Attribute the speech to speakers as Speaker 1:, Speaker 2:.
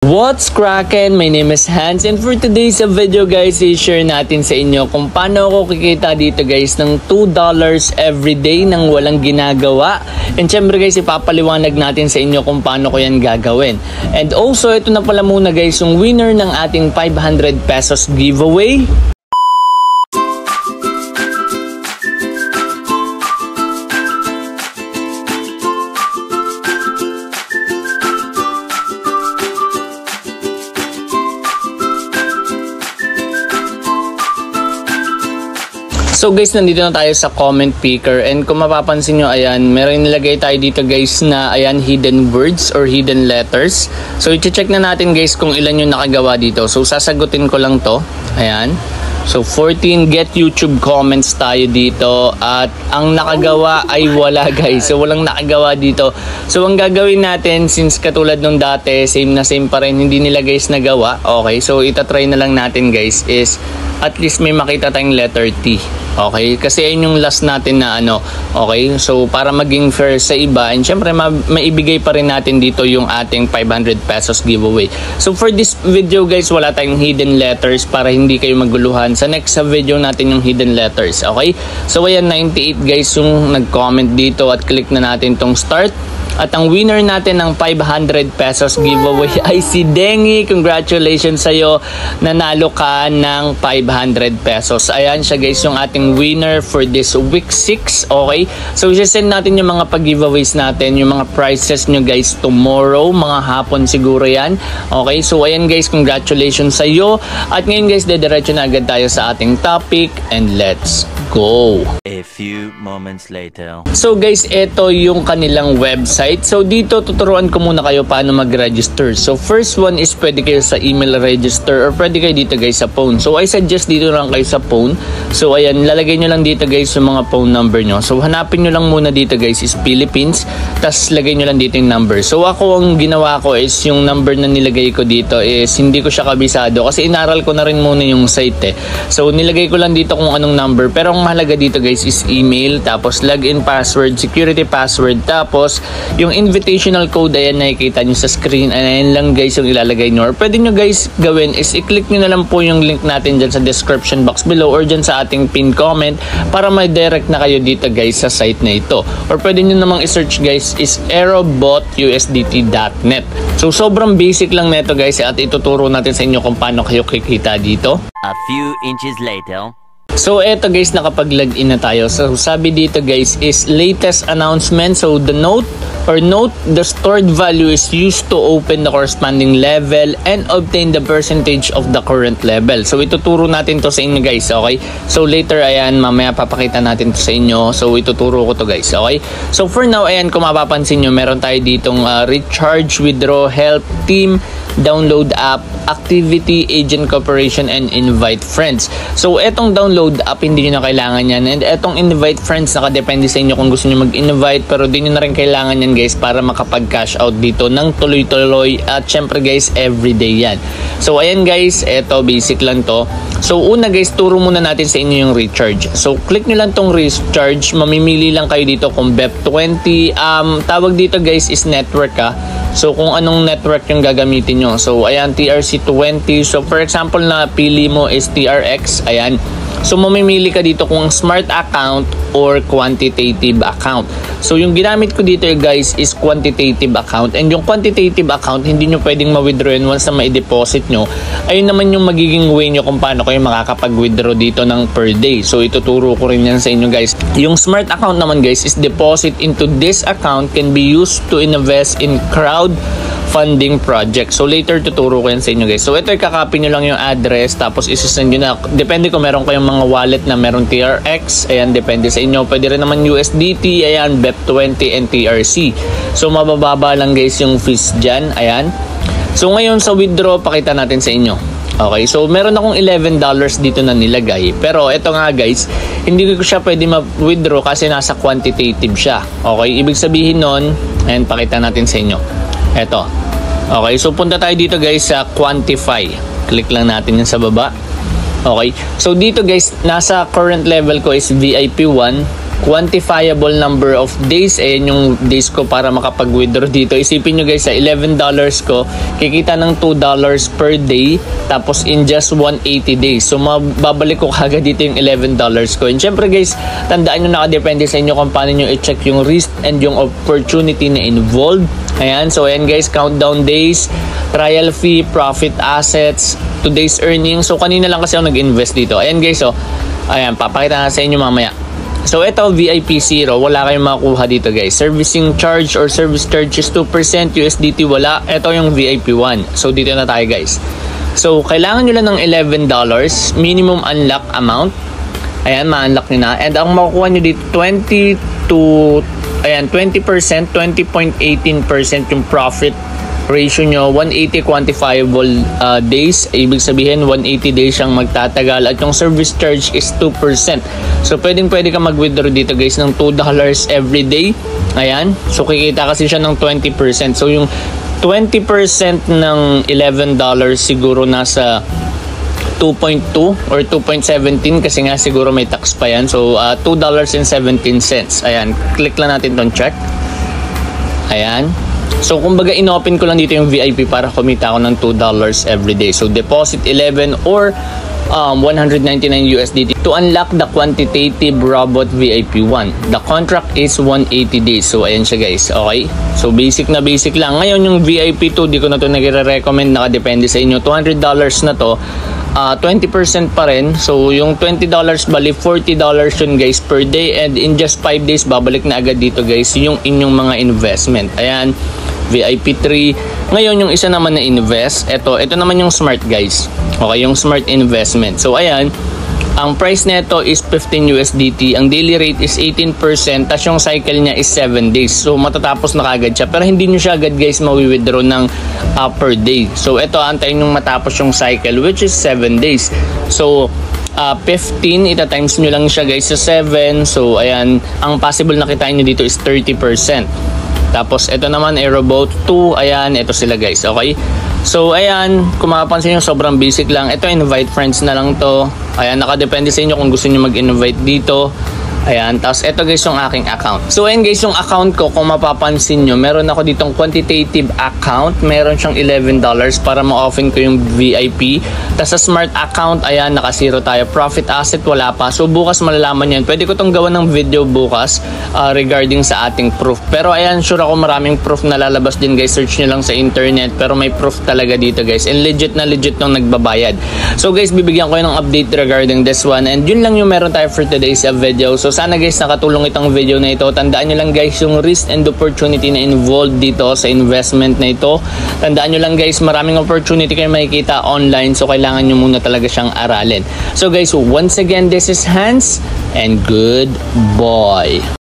Speaker 1: What's crackin'? My name is Hans and for today's video guys, i-share natin sa inyo kung paano ako kikita dito guys ng $2 everyday nang walang ginagawa. And syempre guys, ipapaliwanag natin sa inyo kung paano ko yan gagawin. And also, ito na pala muna guys yung winner ng ating 500 pesos giveaway. So guys, nandito na tayo sa comment picker and kung mapapansin nyo, ayan, meron nilagay tayo dito guys na ayan, hidden words or hidden letters. So i-check na natin guys kung ilan yung nakagawa dito. So sasagutin ko lang to. Ayan. So 14 get YouTube comments tayo dito at ang nakagawa ay wala guys. So walang nakagawa dito. So ang gagawin natin, since katulad nung dati, same na same pa rin, hindi nila guys nagawa. Okay, so itatry na lang natin guys is at least may makita tayong letter T. Okay, kasi ayun yung last natin na ano. Okay, so para maging fair sa iba and syempre maibigay pa rin natin dito yung ating 500 pesos giveaway. So for this video guys, wala tayong hidden letters para hindi kayo maguluhan. Sa next video natin yung hidden letters. Okay, so ayan, 98 guys yung nag-comment dito at click na natin tong start. At ang winner natin ng 500 pesos giveaway ay si Dengi. Congratulations sa'yo. Nanalo ka ng 500 pesos. Ayan siya guys, yung ating winner for this week 6. Okay? So, isasend natin yung mga pag-giveaways natin, yung mga prizes nyo guys tomorrow. Mga hapon siguro yan. Okay? So, ayan guys, congratulations sa'yo. At ngayon guys, dediretso na agad tayo sa ating topic. And let's go!
Speaker 2: A few moments later.
Speaker 1: So guys, ito yung kanilang website. So dito tuturuan ko muna kayo paano mag-register. So first one is pwede kayo sa email register or pwede kayo dito guys sa phone. So I suggest dito lang kayo sa phone. So ayan, lalagay nyo lang dito guys yung mga phone number nyo. So hanapin nyo lang muna dito guys is Philippines. Tapos lagay nyo lang dito yung number. So ako ang ginawa ko is yung number na nilagay ko dito is hindi ko siya kabisado kasi inaral ko na rin muna yung site eh. So nilagay ko lang dito kung anong number. Pero ang mahalaga dito guys is email, tapos login password, security password, tapos yung invitational code, ayan nakikita nyo sa screen, ayan lang guys yung ilalagay nyo. Or pwede nyo guys gawin is i-click nyo na lang po yung link natin dyan sa description box below or dyan sa ating pin comment para may direct na kayo dito guys sa site na ito. Or pwede nyo namang i-search guys is aerobot.usdt.net. So sobrang basic lang neto guys at ituturo natin sa inyo kung paano kayo kikita dito.
Speaker 2: A few inches later.
Speaker 1: So eto guys, nakapag-login na tayo. So sabi dito guys is latest announcement. So the note the stored value is used to open the corresponding level and obtain the percentage of the current level. So ituturo natin to sa inyo guys, okay? So later, ayan, mamaya papakita natin to sa inyo. So ituturo ko to guys, okay? So for now, ayan, kung mapapansin nyo, meron tayo ditong recharge, withdraw, help, team, download app, activity, agent cooperation, and invite friends. So etong download app, hindi nyo na kailangan yan. And etong invite friends, nakadepende sa inyo kung gusto nyo mag-invite, pero di nyo na rin kailangan yan guys para makapag-cash out dito ng tuloy-tuloy at syempre guys, everyday yan. So ayan guys, eto basic lang to. So una guys, turo muna natin sa inyo yung recharge. So click nyo lang tong recharge, mamimili lang kayo dito kung BEP20. Tawag dito guys is network So kung anong network yung gagamitin nyo. So ayan, TRC20. So for example na pili mo is TRX. Ayan. So mamimili ka dito kung smart account or quantitative account. So yung ginamit ko dito guys is quantitative account. And yung quantitative account, hindi nyo pwedeng ma-withdraw yun once na ma-deposit nyo. Ayun naman yung magiging way nyo kung paano kayo makakapag-withdraw dito ng per day. So ituturo ko rin yan sa inyo guys. Yung smart account naman guys is deposit into this account can be used to invest in crowdfunding project. So later tuturo ko yan sa inyo guys. So ito, kakopy nyo lang yung address tapos isisend nyo na. Depende kung meron kayong mga wallet na meron TRX. Ayan, depende sa inyo. Pwede rin naman USDT. Ayan, BEP20 and TRC. So mabababa lang guys yung fees dyan. Ayan. So ngayon sa withdraw, pakita natin sa inyo. Okay, so meron akong $11 dito na nilagay. Pero ito nga guys, hindi ko siya pwede ma-withdraw kasi nasa quantitative siya. Okay, ibig sabihin nun, ayan, pakita natin sa inyo. Ito. Okay, so punta tayo dito guys sa quantify. Click lang natin yan sa baba. Okay, so dito guys, nasa current level ko is VIP 1. quantifiable number of days. Ayan yung days ko para makapag-withdraw dito. Isipin nyo guys, sa $11 ko, kikita ng $2 per day, tapos in just 180 days. So, mababalik ko kagad dito yung $11 ko. And syempre guys, tandaan nyo, nakadepende sa inyo kung paano nyo i-check yung risk and yung opportunity na involved. Ayan, so ayan guys, countdown days, trial fee, profit assets, today's earnings. So, kanina lang kasi ako nag-invest dito. Ayan guys, so, ayan, papakita na sa inyo mamaya. So, ito, VIP 0, wala kayong makuha dito guys. Servicing charge or service charge is 2%, USDT wala. Ito yung VIP 1. So, dito na tayo guys. So, kailangan nyo lang ng $11, minimum unlock amount. Ayan, ma-unlock nyo na. And ang makukuha nyo dito, 20%, 20.18% yung profit ratio nyo, 180 quantifiable days. Ibig sabihin 180 days siyang magtatagal at yung service charge is 2%. So pwede ka mag-withdraw dito guys ng $2 every day. Ayan, so kikita kasi siya ng 20%. So yung 20% ng $11 siguro nasa 2.2 or 2.17 kasi nga siguro may tax pa yan. So $2.17. Ayan, click lang natin tong check. Ayan. So, kumbaga, inopen ko lang dito yung VIP para kumita ako ng $2 every day. So, deposit 11 or 199 USDT to unlock the quantitative robot VIP 1. The contract is 180 days. So, ayan siya guys. Okay? So, basic na basic lang. Ngayon, yung VIP 2, di ko na to nagre-recommend. Nakadepende sa inyo. $200 na to. 20% pa rin. So, yung $20 bali $40 yun guys per day. And in just 5 days, babalik na agad dito guys yung inyong mga investment. Ayan. VIP 3. Ngayon, yung isa naman na invest, ito naman yung smart guys. Okay, yung smart investment. So, ayan, ang price nito is 15 USDT. Ang daily rate is 18%. Tapos yung cycle niya is 7 days. So, matatapos na kagad siya. Pero hindi nyo siya agad guys mawi-withdraw ng per day. So, ito, antayin nyo matapos yung cycle which is 7 days. So, 15, ita-times nyo lang siya guys sa 7. So, ayan, ang possible na kitain nyo dito is 30%. Tapos, ito naman, Aeroboat 2. Ayan, ito sila guys. Okay? So, ayan, kung mapapansin nyo, sobrang basic lang. Ito, invite friends na lang to. Ayan, nakadepende sa inyo kung gusto nyo mag-invite dito. Ayan, tapos ito guys yung aking account. So, ayan guys, yung account ko, kung mapapansin nyo, meron ako ditong quantitative account. Meron siyang $11 para ma-open ko yung VIP. Tapos sa smart account, ayan, naka-0 tayo. Profit asset, wala pa. So, bukas malalaman yan. Pwede ko tong gawa ng video bukas regarding sa ating proof. Pero ayan, sure ako maraming proof na lalabas din guys. Search nyo lang sa internet. Pero may proof talaga dito guys. And legit na legit nung nagbabayad. So guys, bibigyan ko yung ng update regarding this one. And yun lang yung meron tayo for today's video. So, sana guys nakatulong itong video na ito. Tandaan nyo lang guys yung risk and opportunity na involved dito sa investment na ito. Tandaan nyo lang guys, maraming opportunity kayo makikita online. So kailangan nyo muna talaga siyang aralin. So guys, once again, this is Hans and goodbye.